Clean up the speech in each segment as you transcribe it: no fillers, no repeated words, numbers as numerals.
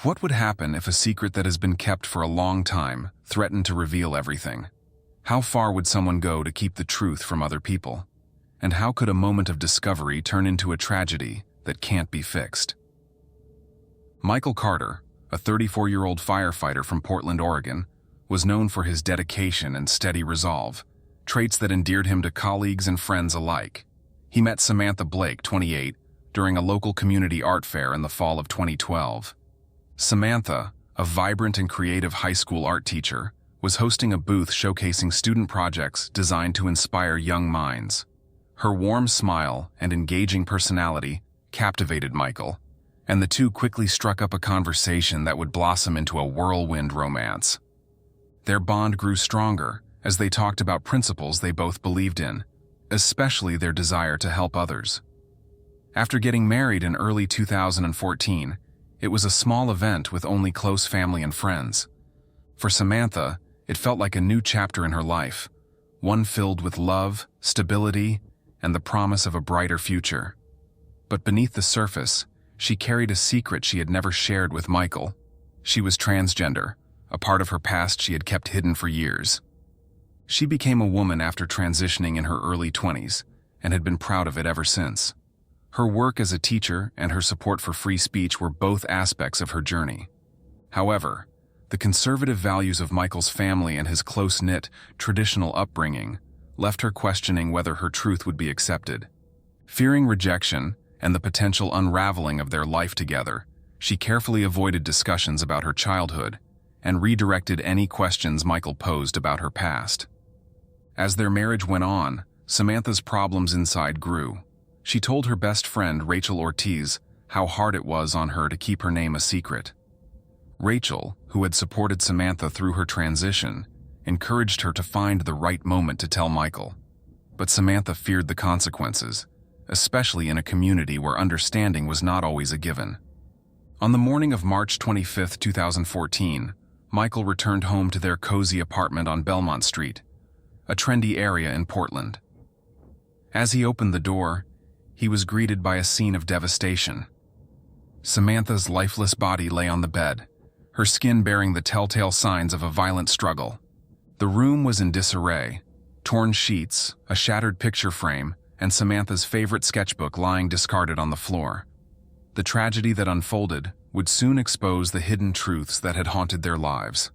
What would happen if a secret that has been kept for a long time threatened to reveal everything? How far would someone go to keep the truth from other people? And how could a moment of discovery turn into a tragedy that can't be fixed? Michael Carter, a 34-year-old firefighter from Portland, Oregon, was known for his dedication and steady resolve, traits that endeared him to colleagues and friends alike. He met Samantha Blake, 28, during a local community art fair in the fall of 2012. Samantha, a vibrant and creative high school art teacher, was hosting a booth showcasing student projects designed to inspire young minds. Her warm smile and engaging personality captivated Michael, and the two quickly struck up a conversation that would blossom into a whirlwind romance. Their bond grew stronger as they talked about principles they both believed in, especially their desire to help others. After getting married in early 2014, it was a small event with only close family and friends. For Samantha, it felt like a new chapter in her life, one filled with love, stability, and the promise of a brighter future. But beneath the surface, she carried a secret she had never shared with Michael. She was transgender, a part of her past she had kept hidden for years. She became a woman after transitioning in her early 20s and had been proud of it ever since. Her work as a teacher and her support for free speech were both aspects of her journey. However, the conservative values of Michael's family and his close-knit, traditional upbringing left her questioning whether her truth would be accepted. Fearing rejection and the potential unraveling of their life together, she carefully avoided discussions about her childhood and redirected any questions Michael posed about her past. As their marriage went on, Samantha's problems inside grew. She told her best friend, Rachel Ortiz, how hard it was on her to keep her name a secret. Rachel, who had supported Samantha through her transition, encouraged her to find the right moment to tell Michael. But Samantha feared the consequences, especially in a community where understanding was not always a given. On the morning of March 25, 2014, Michael returned home to their cozy apartment on Belmont Street, a trendy area in Portland. As he opened the door, he was greeted by a scene of devastation. Samantha's lifeless body lay on the bed, her skin bearing the telltale signs of a violent struggle. The room was in disarray, torn sheets, a shattered picture frame, and Samantha's favorite sketchbook lying discarded on the floor. The tragedy that unfolded would soon expose the hidden truths that had haunted their lives.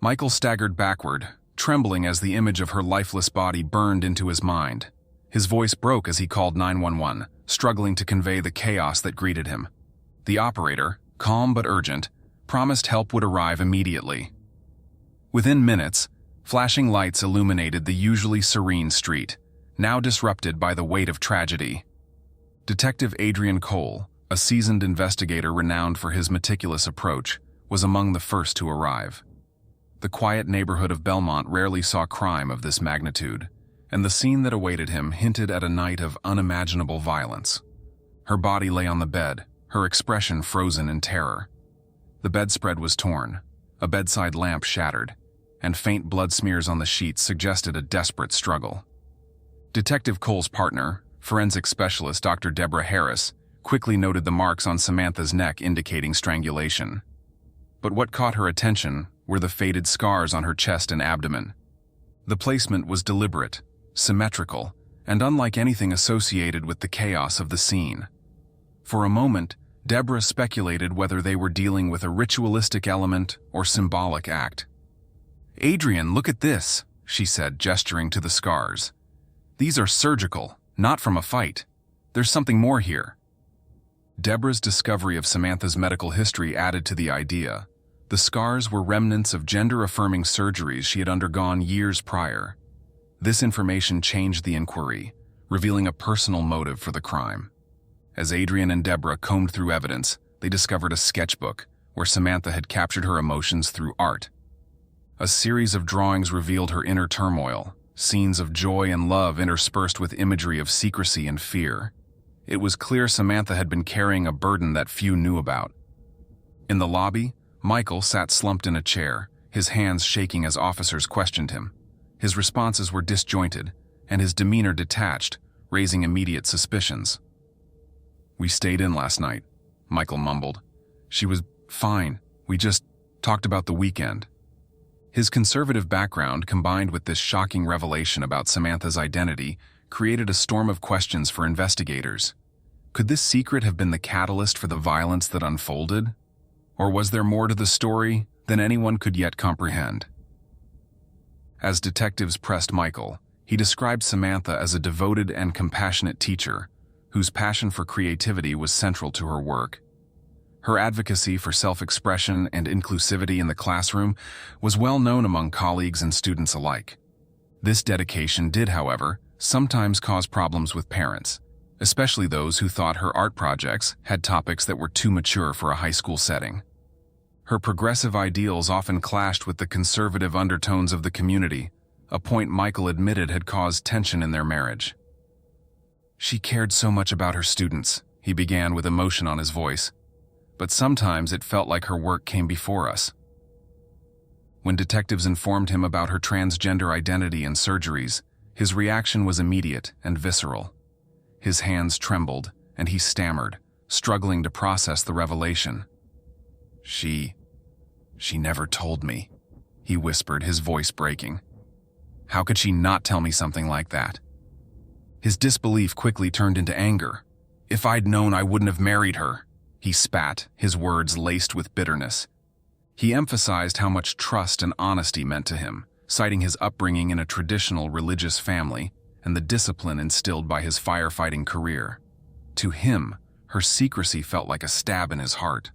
Michael staggered backward, trembling as the image of her lifeless body burned into his mind. His voice broke as he called 911, struggling to convey the chaos that greeted him. The operator, calm but urgent, promised help would arrive immediately. Within minutes, flashing lights illuminated the usually serene street, now disrupted by the weight of tragedy. Detective Adrian Cole, a seasoned investigator renowned for his meticulous approach, was among the first to arrive. The quiet neighborhood of Belmont rarely saw crime of this magnitude, and the scene that awaited him hinted at a night of unimaginable violence. Her body lay on the bed, her expression frozen in terror. The bedspread was torn, a bedside lamp shattered, and faint blood smears on the sheets suggested a desperate struggle. Detective Cole's partner, forensic specialist Dr. Deborah Harris, quickly noted the marks on Samantha's neck indicating strangulation. But what caught her attention were the faded scars on her chest and abdomen. The placement was deliberate, symmetrical, and unlike anything associated with the chaos of the scene. For a moment, Deborah speculated whether they were dealing with a ritualistic element or symbolic act. "Adrian, look at this," she said, gesturing to the scars. "These are surgical, not from a fight. There's something more here." Deborah's discovery of Samantha's medical history added to the idea. The scars were remnants of gender-affirming surgeries she had undergone years prior. This information changed the inquiry, revealing a personal motive for the crime. As Adrian and Deborah combed through evidence, they discovered a sketchbook where Samantha had captured her emotions through art. A series of drawings revealed her inner turmoil, scenes of joy and love interspersed with imagery of secrecy and fear. It was clear Samantha had been carrying a burden that few knew about. In the lobby, Michael sat slumped in a chair, his hands shaking as officers questioned him. His responses were disjointed, and his demeanor detached, raising immediate suspicions. "We stayed in last night," Michael mumbled. "She was Fine, we just talked about the weekend. His conservative background, combined with this shocking revelation about Samantha's identity, created a storm of questions for investigators. Could this secret have been the catalyst for the violence that unfolded? Or was there more to the story than anyone could yet comprehend? As detectives pressed Michael, he described Samantha as a devoted and compassionate teacher whose passion for creativity was central to her work. Her advocacy for self-expression and inclusivity in the classroom was well known among colleagues and students alike. This dedication did, however, sometimes cause problems with parents, especially those who thought her art projects had topics that were too mature for a high school setting. Her progressive ideals often clashed with the conservative undertones of the community, a point Michael admitted had caused tension in their marriage. "She cared so much about her students," he began with emotion on his voice, "but sometimes it felt like her work came before us." When detectives informed him about her transgender identity and surgeries, his reaction was immediate and visceral. His hands trembled, and he stammered, struggling to process the revelation. She never told me," he whispered, his voice breaking. "How could she not tell me something like that?" His disbelief quickly turned into anger. "If I'd known, I wouldn't have married her," he spat, his words laced with bitterness. He emphasized how much trust and honesty meant to him, citing his upbringing in a traditional religious family and the discipline instilled by his firefighting career. To him, her secrecy felt like a stab in his heart.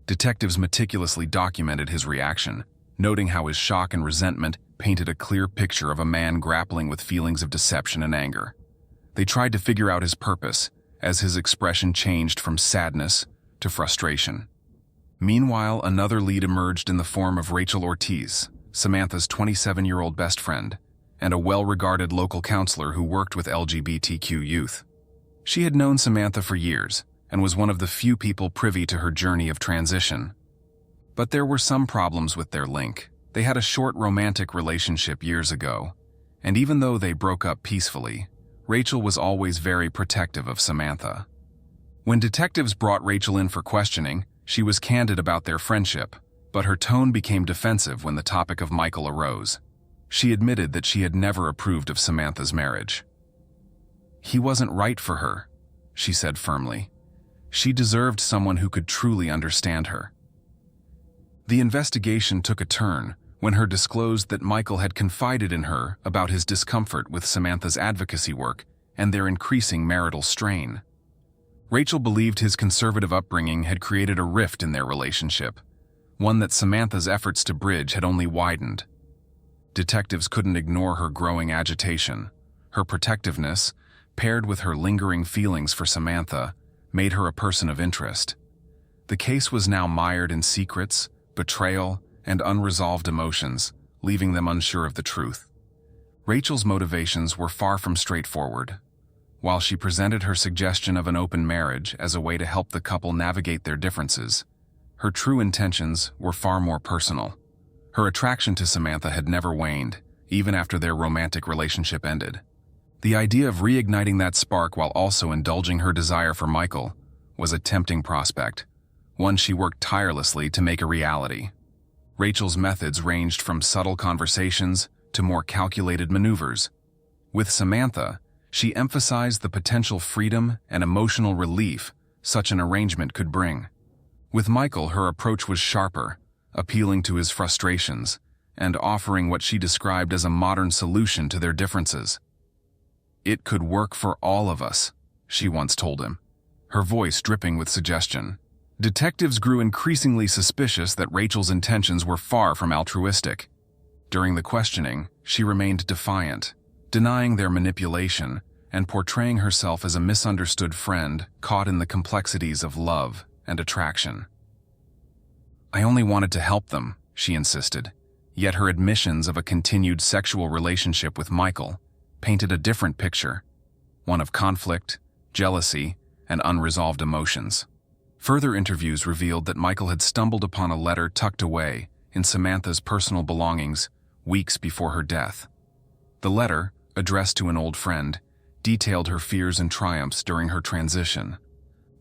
Detectives meticulously documented his reaction, noting how his shock and resentment painted a clear picture of a man grappling with feelings of deception and anger. They tried to figure out his purpose, as his expression changed from sadness to frustration. Meanwhile, another lead emerged in the form of Rachel Ortiz, Samantha's 27-year-old best friend, and a well-regarded local counselor who worked with LGBTQ youth. She had known Samantha for years and was one of the few people privy to her journey of transition. But there were some problems with their link. They had a short romantic relationship years ago, and even though they broke up peacefully, Rachel was always very protective of Samantha. When detectives brought Rachel in for questioning, she was candid about their friendship, but her tone became defensive when the topic of Michael arose. She admitted that she had never approved of Samantha's marriage. "He wasn't right for her," she said firmly. "She deserved someone who could truly understand her." The investigation took a turn when her disclosed that Michael had confided in her about his discomfort with Samantha's advocacy work and their increasing marital strain. Rachel believed his conservative upbringing had created a rift in their relationship, one that Samantha's efforts to bridge had only widened. Detectives couldn't ignore her growing agitation. Her protectiveness, paired with her lingering feelings for Samantha, made her a person of interest. The case was now mired in secrets, betrayal, and unresolved emotions, leaving them unsure of the truth. Rachel's motivations were far from straightforward. While she presented her suggestion of an open marriage as a way to help the couple navigate their differences, her true intentions were far more personal. Her attraction to Samantha had never waned, even after their romantic relationship ended. The idea of reigniting that spark while also indulging her desire for Michael was a tempting prospect, one she worked tirelessly to make a reality. Rachel's methods ranged from subtle conversations to more calculated maneuvers. With Samantha, she emphasized the potential freedom and emotional relief such an arrangement could bring. With Michael, her approach was sharper, appealing to his frustrations and offering what she described as a modern solution to their differences. "It could work for all of us," she once told him, her voice dripping with suggestion. Detectives grew increasingly suspicious that Rachel's intentions were far from altruistic. During the questioning, she remained defiant, denying their manipulation and portraying herself as a misunderstood friend caught in the complexities of love and attraction. "I only wanted to help them," she insisted, yet her admissions of a continued sexual relationship with Michael painted a different picture, one of conflict, jealousy, and unresolved emotions. Further interviews revealed that Michael had stumbled upon a letter tucked away in Samantha's personal belongings weeks before her death. The letter, addressed to an old friend, detailed her fears and triumphs during her transition.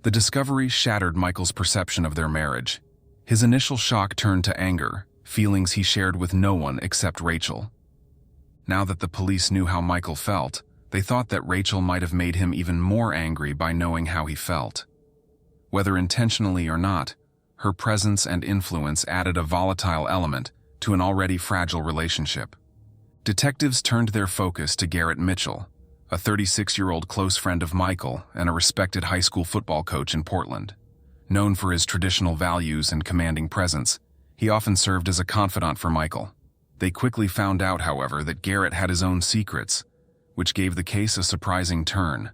The discovery shattered Michael's perception of their marriage. His initial shock turned to anger, feelings he shared with no one except Rachel. Now that the police knew how Michael felt, they thought that Rachel might have made him even more angry by knowing how he felt. Whether intentionally or not, her presence and influence added a volatile element to an already fragile relationship. Detectives turned their focus to Garrett Mitchell, a 36-year-old close friend of Michael and a respected high school football coach in Portland. Known for his traditional values and commanding presence, he often served as a confidant for Michael. They quickly found out, however, that Garrett had his own secrets, which gave the case a surprising turn.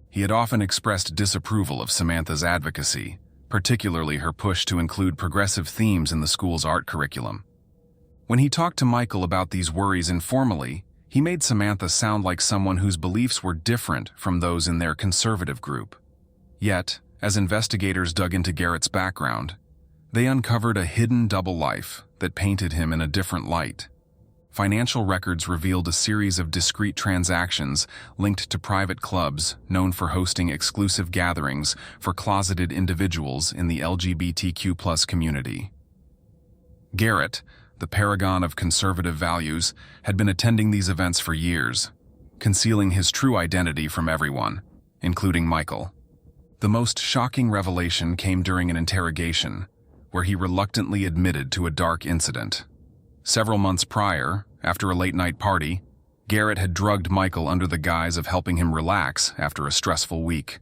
He had often expressed disapproval of Samantha's advocacy, particularly her push to include progressive themes in the school's art curriculum. When he talked to Michael about these worries informally, he made Samantha sound like someone whose beliefs were different from those in their conservative group. Yet, as investigators dug into Garrett's background, they uncovered a hidden double life that painted him in a different light. Financial records revealed a series of discrete transactions linked to private clubs known for hosting exclusive gatherings for closeted individuals in the LGBTQ+ community. Garrett, the paragon of conservative values, had been attending these events for years, concealing his true identity from everyone, including Michael. The most shocking revelation came during an interrogation, where he reluctantly admitted to a dark incident. Several months prior, after a late-night party, Garrett had drugged Michael under the guise of helping him relax after a stressful week.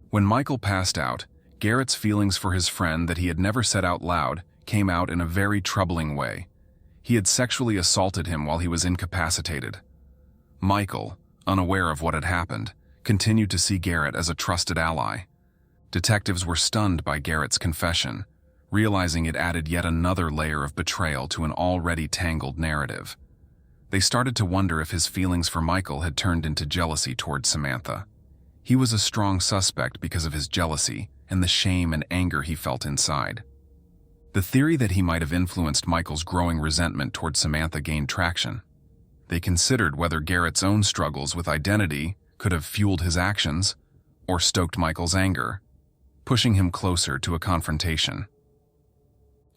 When Michael passed out, Garrett's feelings for his friend that he had never said out loud came out in a very troubling way. He had sexually assaulted him while he was incapacitated. Michael, unaware of what had happened, continued to see Garrett as a trusted ally. Detectives were stunned by Garrett's confession, realizing it added yet another layer of betrayal to an already tangled narrative. They started to wonder if his feelings for Michael had turned into jealousy toward Samantha. He was a strong suspect because of his jealousy and the shame and anger he felt inside. The theory that he might have influenced Michael's growing resentment toward Samantha gained traction. They considered whether Garrett's own struggles with identity could have fueled his actions or stoked Michael's anger, pushing him closer to a confrontation.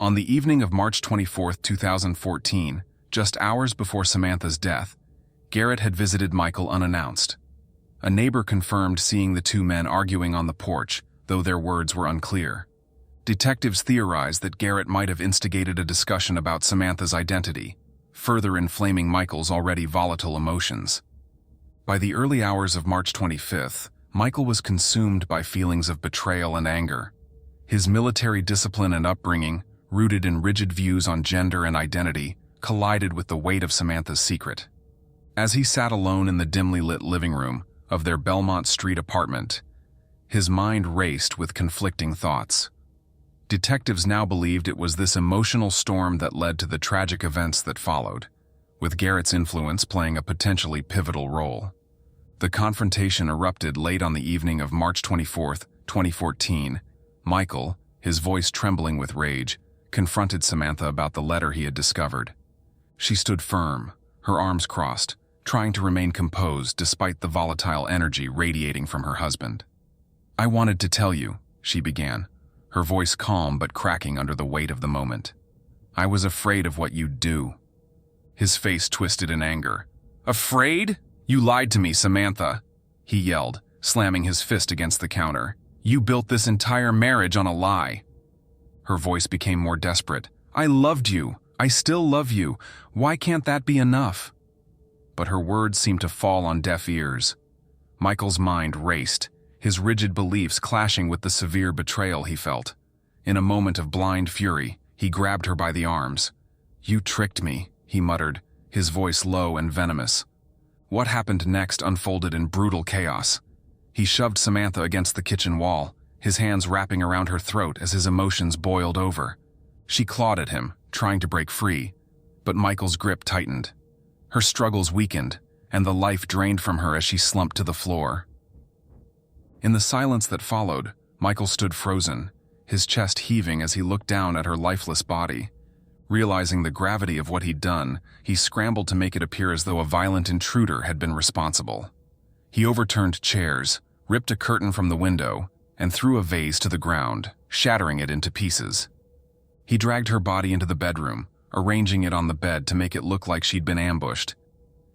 On the evening of March 24, 2014, just hours before Samantha's death, Garrett had visited Michael unannounced. A neighbor confirmed seeing the two men arguing on the porch, though their words were unclear. Detectives theorized that Garrett might have instigated a discussion about Samantha's identity, further inflaming Michael's already volatile emotions. By the early hours of March 25th, Michael was consumed by feelings of betrayal and anger. His military discipline and upbringing, rooted in rigid views on gender and identity, collided with the weight of Samantha's secret. As he sat alone in the dimly lit living room of their Belmont Street apartment, his mind raced with conflicting thoughts. Detectives now believed it was this emotional storm that led to the tragic events that followed, with Garrett's influence playing a potentially pivotal role. The confrontation erupted late on the evening of March 24, 2014. Michael, his voice trembling with rage, confronted Samantha about the letter he had discovered. She stood firm, her arms crossed, trying to remain composed despite the volatile energy radiating from her husband. "I wanted to tell you," she began, her voice calm but cracking under the weight of the moment. "I was afraid of what you'd do." His face twisted in anger. "Afraid? You lied to me, Samantha," he yelled, slamming his fist against the counter. "You built this entire marriage on a lie." Her voice became more desperate. "I loved you. I still love you. Why can't that be enough?" But her words seemed to fall on deaf ears. Michael's mind raced, his rigid beliefs clashing with the severe betrayal he felt. In a moment of blind fury, he grabbed her by the arms. "You tricked me," he muttered, his voice low and venomous. What happened next unfolded in brutal chaos. He shoved Samantha against the kitchen wall, his hands wrapping around her throat as his emotions boiled over. She clawed at him, trying to break free, but Michael's grip tightened. Her struggles weakened, and the life drained from her as she slumped to the floor. In the silence that followed, Michael stood frozen, his chest heaving as he looked down at her lifeless body. Realizing the gravity of what he'd done, he scrambled to make it appear as though a violent intruder had been responsible. He overturned chairs, ripped a curtain from the window, and threw a vase to the ground, shattering it into pieces. He dragged her body into the bedroom, arranging it on the bed to make it look like she'd been ambushed.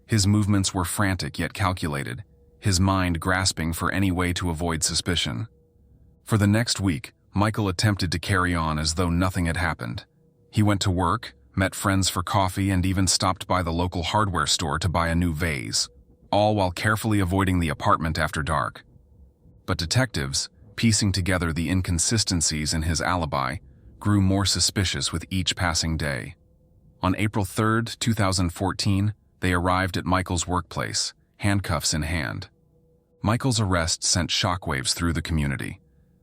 His movements were frantic yet calculated, his mind grasping for any way to avoid suspicion. For the next week, Michael attempted to carry on as though nothing had happened. He went to work, met friends for coffee, and even stopped by the local hardware store to buy a new vase, all while carefully avoiding the apartment after dark. But detectives, piecing together the inconsistencies in his alibi, grew more suspicious with each passing day. On April 3, 2014, they arrived at Michael's workplace, handcuffs in hand. Michael's arrest sent shockwaves through the community.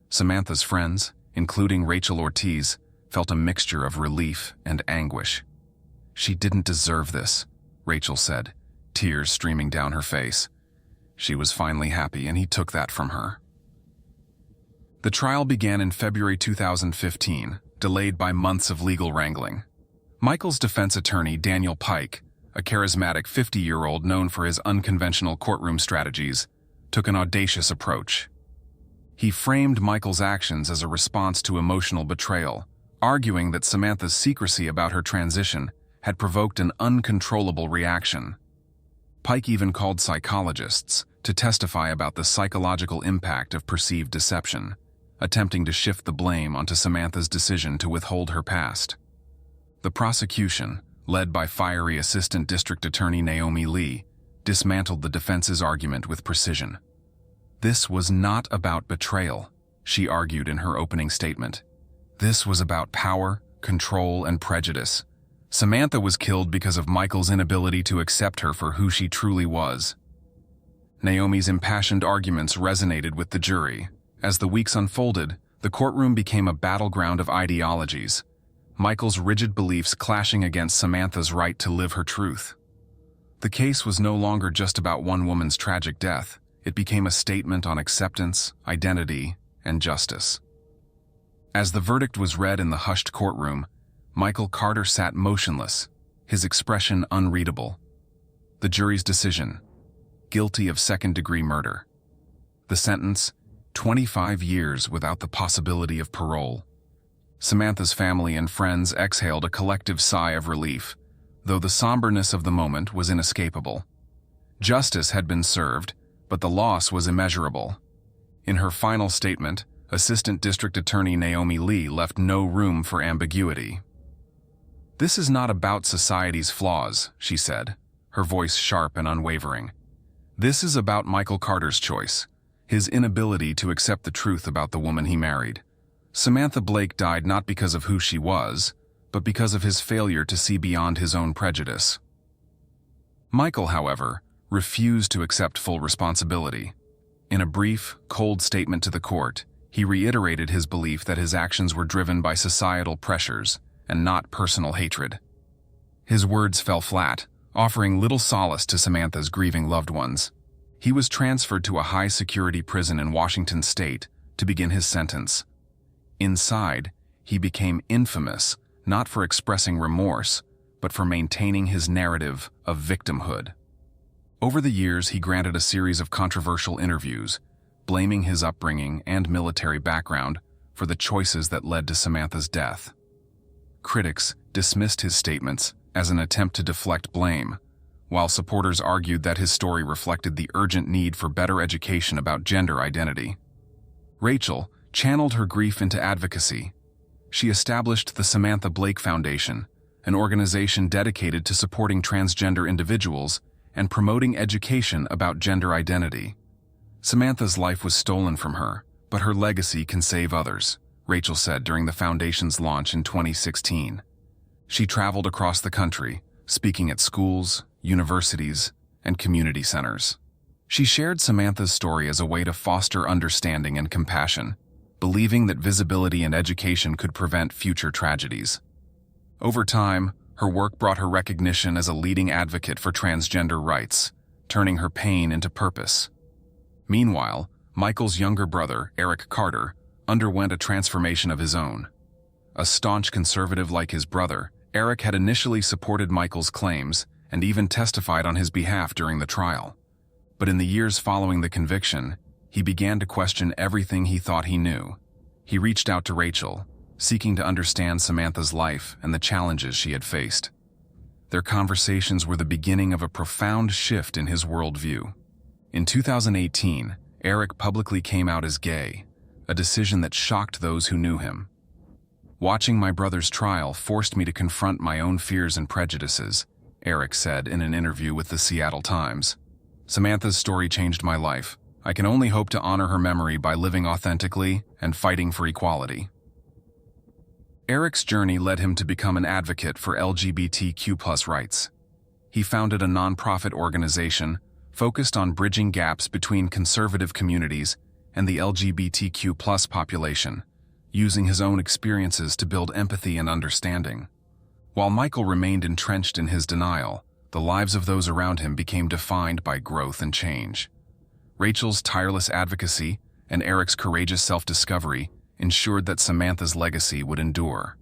Samantha's friends, including Rachel Ortiz, felt a mixture of relief and anguish. "She didn't deserve this," Rachel said, tears streaming down her face. She was finally happy, and he took that from her. The trial began in February 2015, delayed by months of legal wrangling. Michael's defense attorney, Daniel Pike, a charismatic 50-year-old known for his unconventional courtroom strategies, took an audacious approach. He framed Michael's actions as a response to emotional betrayal, arguing that Samantha's secrecy about her transition had provoked an uncontrollable reaction. Pike even called psychologists to testify about the psychological impact of perceived deception, attempting to shift the blame onto Samantha's decision to withhold her past. The prosecution, led by fiery Assistant District Attorney Naomi Lee, dismantled the defense's argument with precision. "This was not about betrayal," she argued in her opening statement. "This was about power, control, and prejudice. Samantha was killed because of Michael's inability to accept her for who she truly was." Naomi's impassioned arguments resonated with the jury. As the weeks unfolded, the courtroom became a battleground of ideologies, Michael's rigid beliefs clashing against Samantha's right to live her truth. The case was no longer just about one woman's tragic death. It became a statement on acceptance, identity, and justice. As the verdict was read in the hushed courtroom, Michael Carter sat motionless, his expression unreadable. The jury's decision: guilty of second-degree murder. The sentence: 25 years without the possibility of parole. Samantha's family and friends exhaled a collective sigh of relief, though the somberness of the moment was inescapable. Justice had been served, but the loss was immeasurable. In her final statement, Assistant District Attorney Naomi Lee left no room for ambiguity. "This is not about society's flaws," she said, her voice sharp and unwavering. "This is about Michael Carter's choice, his inability to accept the truth about the woman he married. Samantha Blake died not because of who she was, but because of his failure to see beyond his own prejudice." Michael, however, refused to accept full responsibility. In a brief, cold statement to the court, he reiterated his belief that his actions were driven by societal pressures and not personal hatred. His words fell flat, offering little solace to Samantha's grieving loved ones. He was transferred to a high-security prison in Washington state to begin his sentence. Inside, he became infamous, not for expressing remorse, but for maintaining his narrative of victimhood. Over the years, he granted a series of controversial interviews, blaming his upbringing and military background for the choices that led to Samantha's death. Critics dismissed his statements as an attempt to deflect blame, while supporters argued that his story reflected the urgent need for better education about gender identity. Rachel channeled her grief into advocacy. She established the Samantha Blake Foundation, an organization dedicated to supporting transgender individuals and promoting education about gender identity. Samantha's life was stolen from her, but her legacy can save others, Rachel said during the foundation's launch in 2016. She traveled across the country, speaking at schools, universities, and community centers. She shared Samantha's story as a way to foster understanding and compassion, believing that visibility and education could prevent future tragedies. Over time, her work brought her recognition as a leading advocate for transgender rights, turning her pain into purpose. Meanwhile, Michael's younger brother, Eric Carter, underwent a transformation of his own. A staunch conservative like his brother, Eric had initially supported Michael's claims and even testified on his behalf during the trial. But in the years following the conviction, he began to question everything he thought he knew. He reached out to Rachel, seeking to understand Samantha's life and the challenges she had faced. Their conversations were the beginning of a profound shift in his worldview. In 2018, Eric publicly came out as gay, a decision that shocked those who knew him. "Watching my brother's trial forced me to confront my own fears and prejudices," Eric said in an interview with the Seattle Times. "Samantha's story changed my life. I can only hope to honor her memory by living authentically and fighting for equality." Eric's journey led him to become an advocate for LGBTQ+ rights. He founded a nonprofit organization focused on bridging gaps between conservative communities and the LGBTQ+ population, using his own experiences to build empathy and understanding. While Michael remained entrenched in his denial, the lives of those around him became defined by growth and change. Rachel's tireless advocacy and Eric's courageous self-discovery ensured that Samantha's legacy would endure.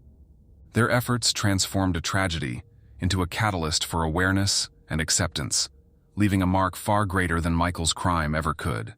Their efforts transformed a tragedy into a catalyst for awareness and acceptance, leaving a mark far greater than Michael's crime ever could.